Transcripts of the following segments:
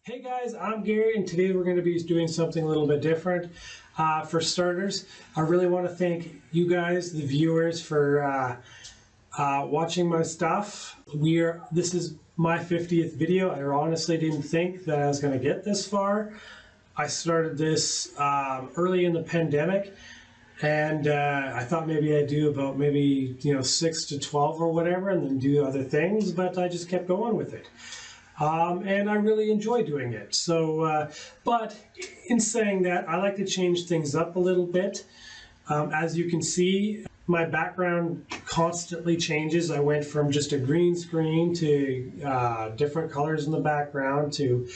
Hey guys, I'm Gary, and today we're going to be doing something a little bit different. For starters, I really want to thank you guys, the viewers, for watching my stuff. This is my 50th video. I honestly didn't think that I was going to get this far. I started this early in the pandemic, and I thought maybe I'd do about 6 to 12 or whatever, and then do other things, but I just kept going with it. And I really enjoy doing it. So, but in saying that, I like to change things up a little bit. As you can see, my background constantly changes. I went from just a green screen to different colors in the background to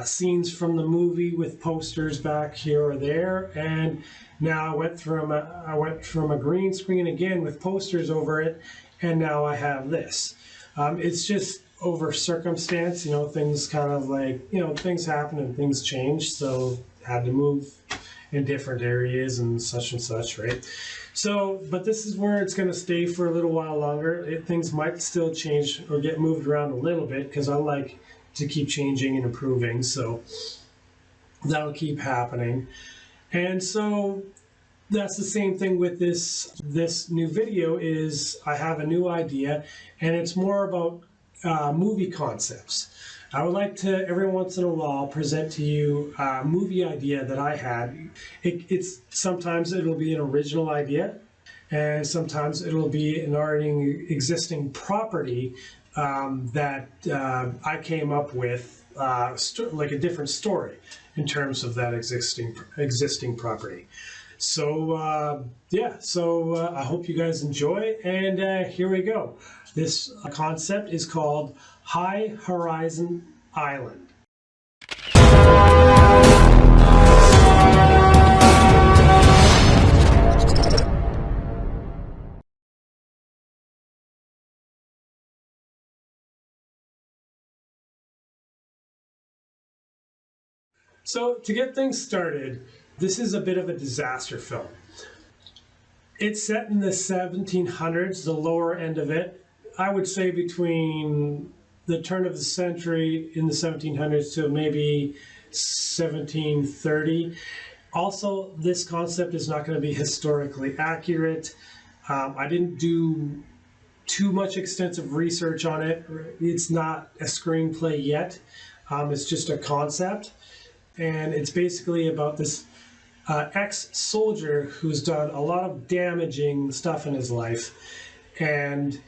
scenes from the movie with posters back here or there, and now I went from a green screen again with posters over it, and now I have this. It's just over circumstance, things kind of things happen and things change, so had to move in different areas and such, right? So, but this is where it's going to stay for a little while longer. Things might still change or get moved around a little bit because I like to keep changing and improving, so that'll keep happening. And so that's the same thing with this new video. Is I have a new idea, and it's more about movie concepts. I would like to every once in a while present to you a movie idea that I had. It's sometimes it'll be an original idea, and sometimes it'll be an already existing property that I came up with, like a different story in terms of that existing property. So yeah, so I hope you guys enjoy, and here we go. This concept is called High Horizon Island. So to get things started, this is a bit of a disaster film. It's set in the 1700s, the lower end of it. I would say between the turn of the century in the 1700s to maybe 1730. Also, this concept is not going to be historically accurate. I didn't do too much extensive research on it. It's not a screenplay yet. It's just a concept. And it's basically about this ex-soldier who's done a lot of damaging stuff in his life, and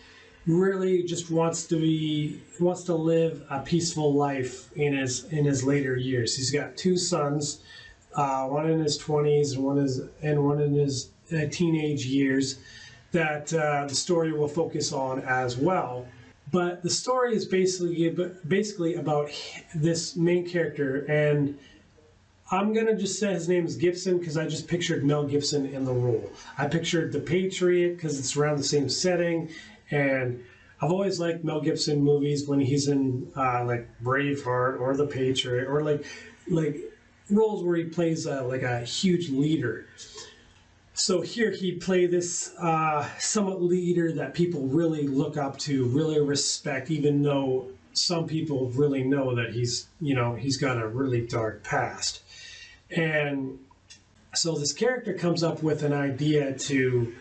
really just wants to live a peaceful life in his later years. He's got two sons, one in his 20s and one in his teenage years, that the story will focus on as well. But the story is basically about this main character, and I'm going to just say his name is Gibson because I just pictured Mel Gibson in the role. I pictured The Patriot because it's around the same setting, and I've always liked Mel Gibson movies when he's in like Braveheart or The Patriot, or like roles where he plays like a huge leader. So here he'd play this somewhat leader that people really look up to, really respect, even though some people really know that he's got a really dark past. And so this character comes up with an idea to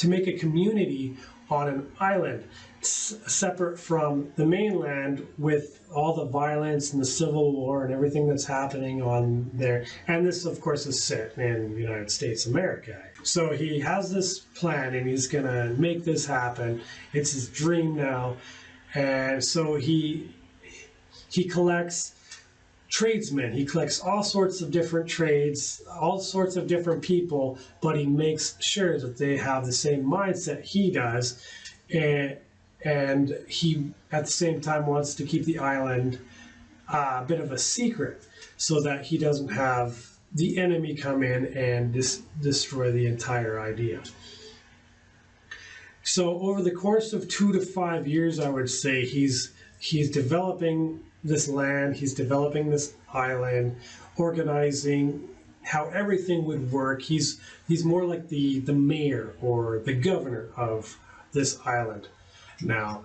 make a community on an island separate from the mainland, with all the violence and the Civil War and everything that's happening on there. And this, of course, is set in the United States of America. So he has this plan, and he's going to make this happen. It's his dream now. And so he collects tradesmen. He collects all sorts of different trades, all sorts of different people, but he makes sure that they have the same mindset he does. And he, at the same time, wants to keep the island a bit of a secret so that he doesn't have the enemy come in and destroy the entire idea. So over the course of 2 to 5 years, I would say he's developing this land, he's developing this island, organizing how everything would work. He's more like the mayor or the governor of this island now.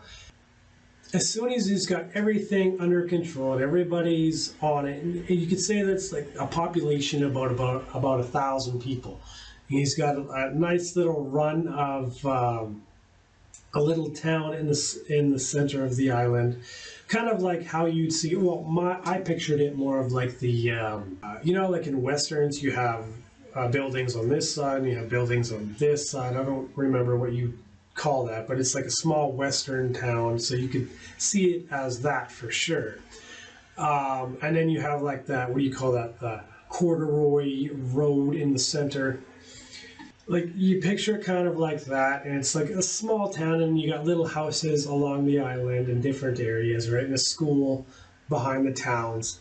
as soon as he's got everything under control and everybody's on it, and you could say that's like a population of about 1,000 people. He's got a nice little run of a little town in the center of the island, kind of like how you'd see. Well, I pictured it more of like the like in westerns, you have buildings on this side and you have buildings on this side. I don't remember what you call that, but it's like a small western town, so you could see it as that for sure. And then you have like that, what do you call that, the corduroy road in the center. Like you picture it kind of like that, and it's like a small town, and you got little houses along the island in different areas, right? And a school behind the towns.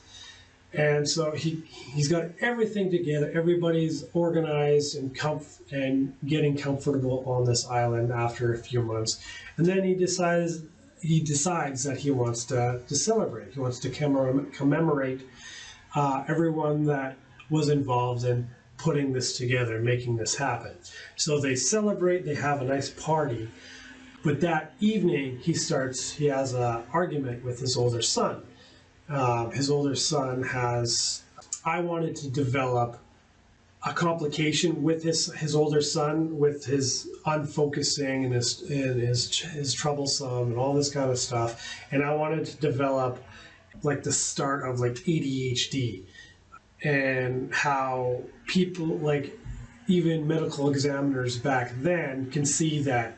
And so he's got everything together. Everybody's organized and getting comfortable on this island after a few months. And then he decides that he wants to celebrate. He wants to commemorate everyone that was involved in putting this together, making this happen. So they celebrate, they have a nice party. But that evening, he has an argument with his older son. His older son I wanted to develop a complication with his older son, with his unfocusing and his troublesome and all this kind of stuff. And I wanted to develop like the start of like ADHD, and how people, like even medical examiners back then, can see that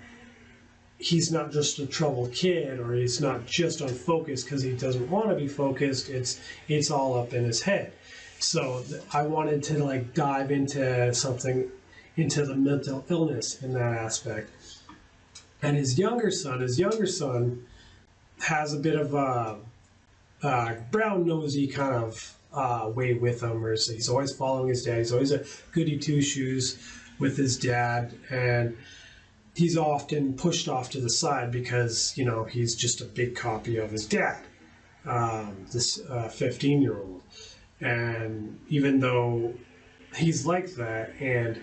he's not just a troubled kid, or he's not just unfocused because he doesn't want to be focused. It's all up in his head. So I wanted to like dive into the mental illness in that aspect. And his younger son has a bit of a brown nosy kind of way with him, or he's always following his dad. He's always a goody two shoes with his dad, and he's often pushed off to the side because he's just a big copy of his dad, this 15-year-old. And even though he's like that, and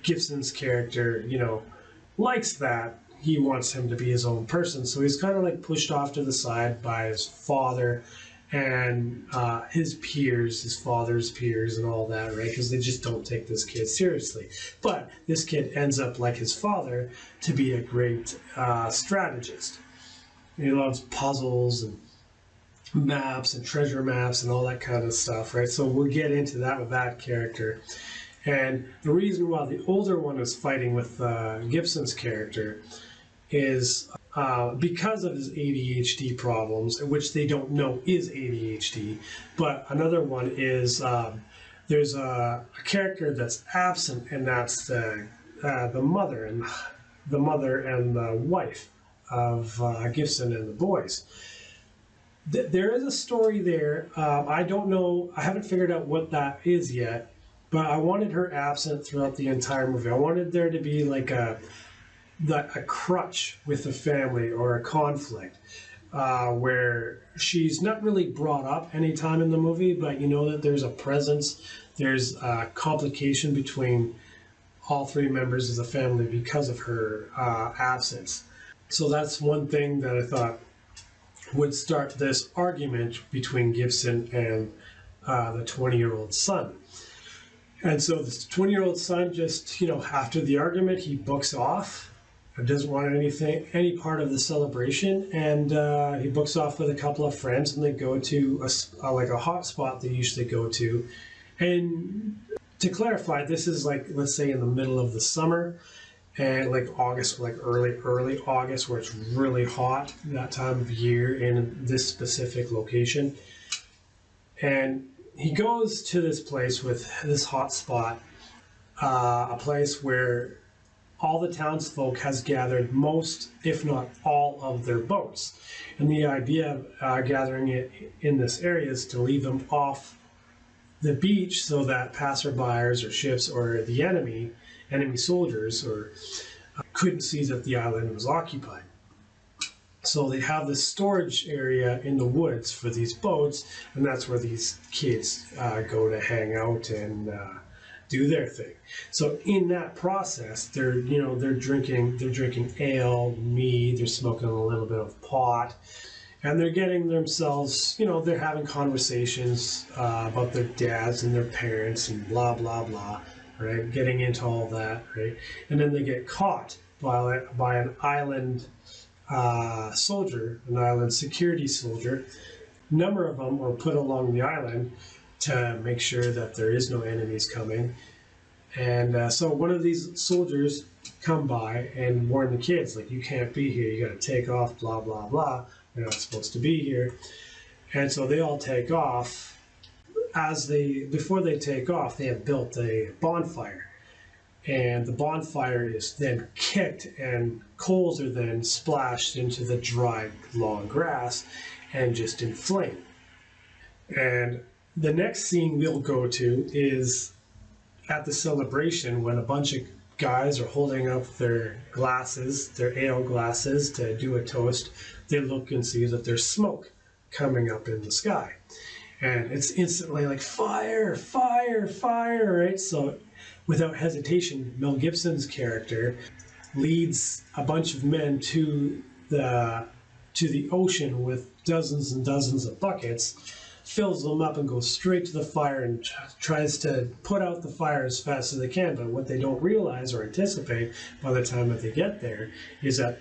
Gibson's character likes that, he wants him to be his own person, so he's kind of like pushed off to the side by his father and his peers, his father's peers and all that, right? Because they just don't take this kid seriously. But this kid ends up, like his father, to be a great strategist. He loves puzzles and maps and treasure maps and all that kind of stuff, right? So we'll get into that with that character. And the reason why the older one is fighting with Gibson's character is because of his ADHD problems, which they don't know is ADHD. But another one is there's a character that's absent, and that's the mother and the wife of Gibson and the boys. There is a story there. I don't know. I haven't figured out what that is yet. But I wanted her absent throughout the entire movie. I wanted there to be like a crutch with the family, or a conflict where she's not really brought up any time in the movie, but that there's a presence, there's a complication between all three members of the family because of her absence. So that's one thing that I thought would start this argument between Gibson and the 20-year-old son. And so this 20-year-old son just, after the argument, he books off. Doesn't want any part of the celebration, and he books off with a couple of friends, and they go to a hot spot they usually go to. And to clarify, this is like, let's say in the middle of the summer, and like August, like early August, where it's really hot that time of year in this specific location. And he goes to this place with this hot spot, a place where all the townsfolk has gathered most, if not all, of their boats. And the idea of gathering it in this area is to leave them off the beach so that passerbyers or ships or the enemy soldiers couldn't see that the island was occupied. So they have this storage area in the woods for these boats, and that's where these kids go to hang out and do their thing. So in that process, they're drinking ale, mead, they're smoking a little bit of pot, and they're getting themselves, they're having conversations about their dads and their parents and blah blah blah, right? Getting into all that, right? And then they get caught by an island soldier, an island security soldier. A number of them were put along the island to make sure that there is no enemies coming. And so one of these soldiers come by and warn the kids, like, you can't be here, you got to take off, blah blah blah, you're not supposed to be here. And so they all take off. Before they take off, they have built a bonfire, and the bonfire is then kicked and coals are then splashed into the dry long grass and just inflame. And the next scene we'll go to is at the celebration, when a bunch of guys are holding up their glasses, their ale glasses, to do a toast. They look and see that there's smoke coming up in the sky. And it's instantly like, fire, fire, fire, right? So without hesitation, Mel Gibson's character leads a bunch of men to the ocean with dozens and dozens of buckets, fills them up and goes straight to the fire and tries to put out the fire as fast as they can. But what they don't realize or anticipate by the time that they get there is that,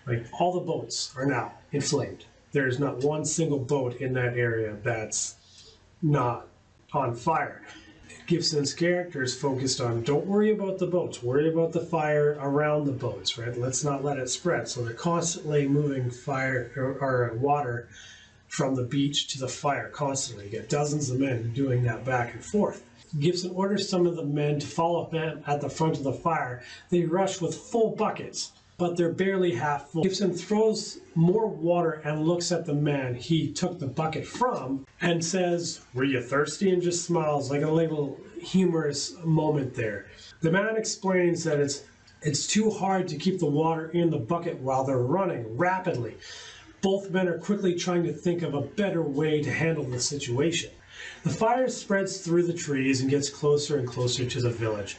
like, all the boats are now inflamed. There's not one single boat in that area that's not on fire. Gibson's character is focused on, don't worry about the boats, worry about the fire around the boats, right? Let's not let it spread. So they're constantly moving fire or water from the beach to the fire constantly. You get dozens of men doing that back and forth. Gibson orders some of the men to follow him at the front of the fire. They rush with full buckets, but they're barely half full. Gibson throws more water and looks at the man he took the bucket from and says, "Were you thirsty?" and just smiles, like a little humorous moment there. The man explains that it's too hard to keep the water in the bucket while they're running rapidly. Both men are quickly trying to think of a better way to handle the situation. The fire spreads through the trees and gets closer and closer to the village.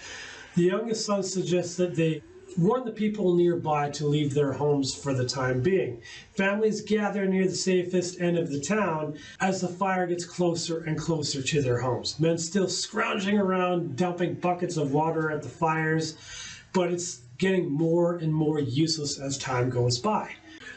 The youngest son suggests that they warn the people nearby to leave their homes for the time being. Families gather near the safest end of the town as the fire gets closer and closer to their homes. Men still scrounging around, dumping buckets of water at the fires, but it's getting more and more useless as time goes by.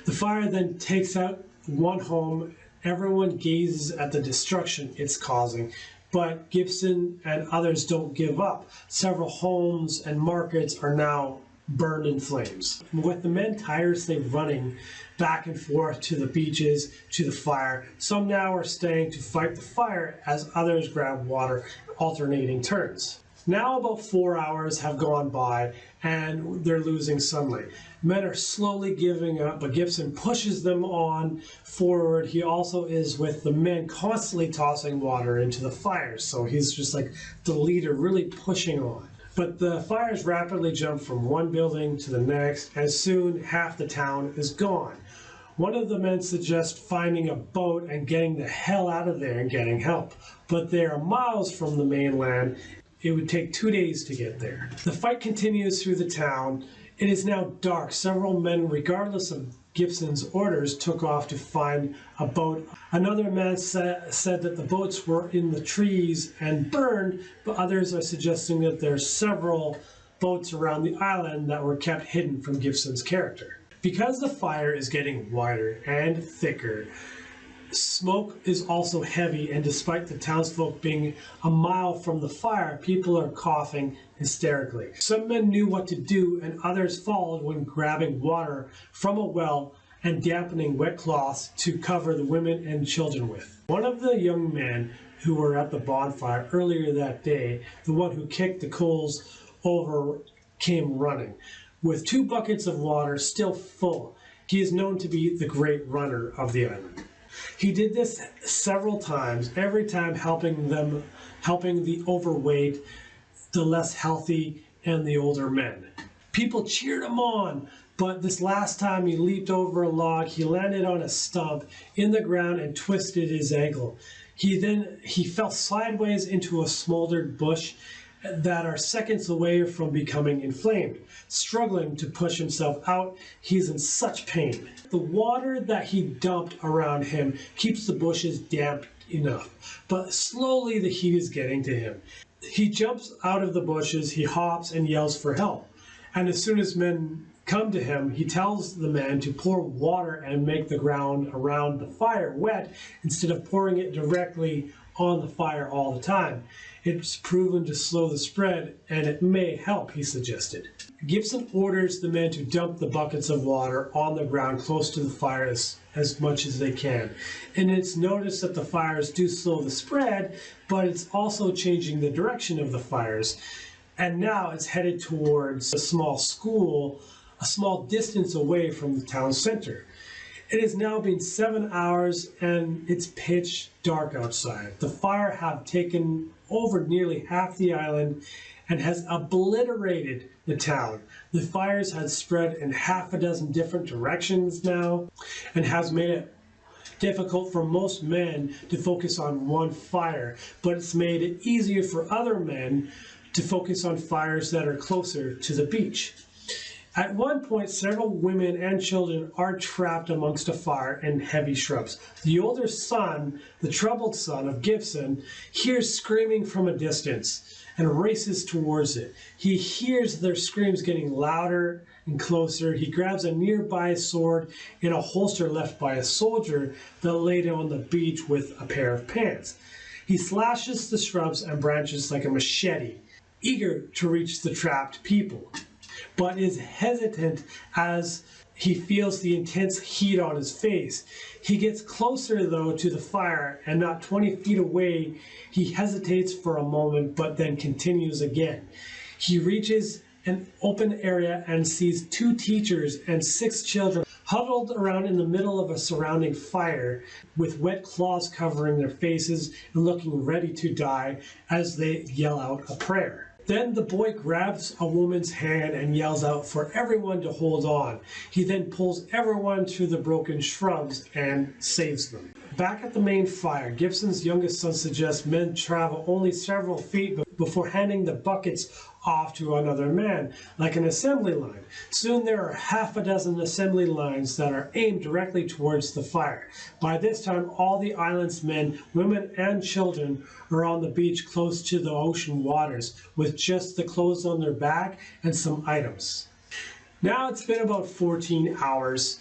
The fire then takes out one home. Everyone gazes at the destruction it's causing, but Gibson and others don't give up. Several homes and markets are now burned in flames. With the men tirelessly running back and forth to the beaches, to the fire, some now are staying to fight the fire as others grab water, alternating turns. Now about 4 hours have gone by and they're losing sunlight. Men are slowly giving up, but Gibson pushes them on forward. He also is with the men constantly tossing water into the fires. So he's just like the leader, really pushing on. But the fires rapidly jump from one building to the next, and soon half the town is gone. One of the men suggests finding a boat and getting the hell out of there and getting help. But they are miles from the mainland. It would take 2 days to get there. The fight continues through the town. It is now dark. Several men, regardless of Gibson's orders, took off to find a boat. Another man said that the boats were in the trees and burned, but others are suggesting that there are several boats around the island that were kept hidden from Gibson's character. Because the fire is getting wider and thicker, smoke is also heavy, and despite the townsfolk being a mile from the fire, people are coughing hysterically. Some men knew what to do, and others followed when grabbing water from a well and dampening wet cloths to cover the women and children with. One of the young men who were at the bonfire earlier that day, the one who kicked the coals over, came running with 2 buckets of water still full. He is known to be the great runner of the island. He did this several times, every time helping the overweight, the less healthy, and the older men. People cheered him on, but this last time he leaped over a log, he landed on a stump in the ground and twisted his ankle. He fell sideways into a smoldered bush that are seconds away from becoming inflamed. Struggling to push himself out, he's in such pain. The water that he dumped around him keeps the bushes damp enough, but slowly the heat is getting to him. He jumps out of the bushes, he hops and yells for help. And as soon as men come to him, he tells the men to pour water and make the ground around the fire wet instead of pouring it directly on the fire all the time. It's proven to slow the spread, and it may help, he suggested. Gibson orders the men to dump the buckets of water on the ground close to the fire as much as they can. And it's noticed that the fires do slow the spread, but it's also changing the direction of the fires. And now it's headed towards a small school, a small distance away from the town center. It has now been 7 hours and it's pitch dark outside. The fire have taken over nearly half the island and has obliterated the town. The fires had spread in half a dozen different directions now and has made it difficult for most men to focus on one fire, but it's made it easier for other men to focus on fires that are closer to the beach. At one point, several women and children are trapped amongst a fire and heavy shrubs. The older son, the troubled son of Gibson, hears screaming from a distance and races towards it. He hears their screams getting louder and closer. He grabs a nearby sword in a holster left by a soldier that laid on the beach with a pair of pants. He slashes the shrubs and branches like a machete, eager to reach the trapped people, but is hesitant as he feels the intense heat on his face. He gets closer though to the fire, and not 20 feet away, he hesitates for a moment but then continues again. He reaches an open area and sees 2 teachers and 6 children huddled around in the middle of a surrounding fire with wet cloths covering their faces and looking ready to die as they yell out a prayer. Then the boy grabs a woman's hand and yells out for everyone to hold on. He then pulls everyone to the broken shrubs and saves them. Back at the main fire, Gibson's youngest son suggests men travel only several feet before handing the buckets off to another man, like an assembly line. Soon there are half a dozen assembly lines that are aimed directly towards the fire. By this time, all the island's men, women, and children are on the beach close to the ocean waters, with just the clothes on their back and some items. Now it's been about 14 hours,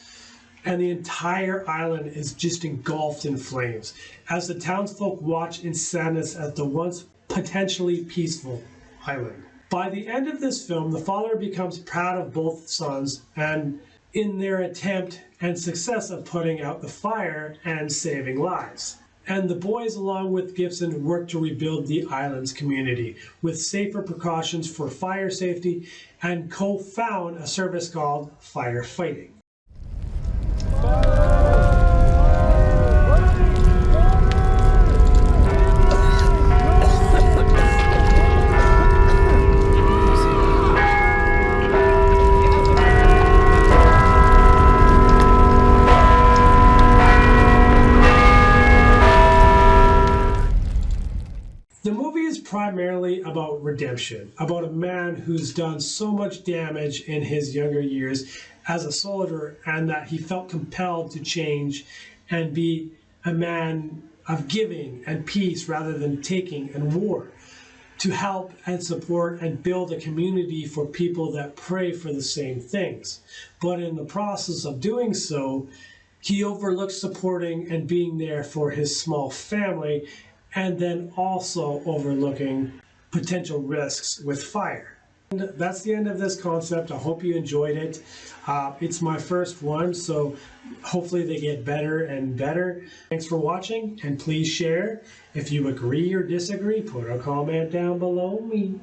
and the entire island is just engulfed in flames, as the townsfolk watch in sadness at the once potentially peaceful island. By the end of this film, the father becomes proud of both sons and in their attempt and success of putting out the fire and saving lives. And the boys, along with Gibson, work to rebuild the island's community with safer precautions for fire safety and co-found a service called firefighting. The movie is primarily about redemption, about a man who's done so much damage in his younger years as a soldier, and that he felt compelled to change and be a man of giving and peace rather than taking and war, to help and support and build a community for people that pray for the same things. But in the process of doing so, he overlooks supporting and being there for his small family, and then also overlooking potential risks with fire. And that's the end of this concept. I hope you enjoyed it. It's my first one, so hopefully they get better and better. Thanks for watching, and please share. If you agree or disagree, put a comment down below me.